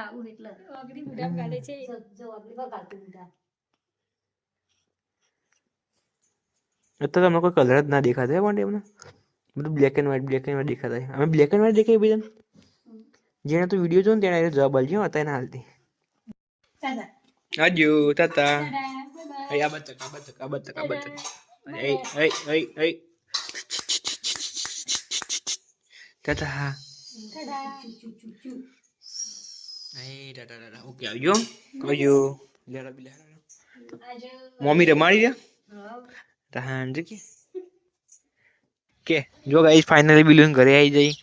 ખાવું એટલે અગડી બુઢા ગાલે છે જો અગડી પર ગાલતું બુઢા અત્યારે તમને કોઈ કલર જ ના દેખાતા હે પણ એમને બધું બ્લેક એન્ડ વ્હાઈટ દેખાતા અમે બ્લેક એન્ડ વ્હાઈટ દેખાય બીજા જેને તો વિડીયો જો ને તેને જવાબ આલજો હતા એના હાલતી આજુ તાતા આ બતક તાતા હા ઓકે આવજો મમ્મી રમાડી રહ્યા હા કે જો ગાઈસ ફાઇનલી બિલુન ઘરે આવી જઈ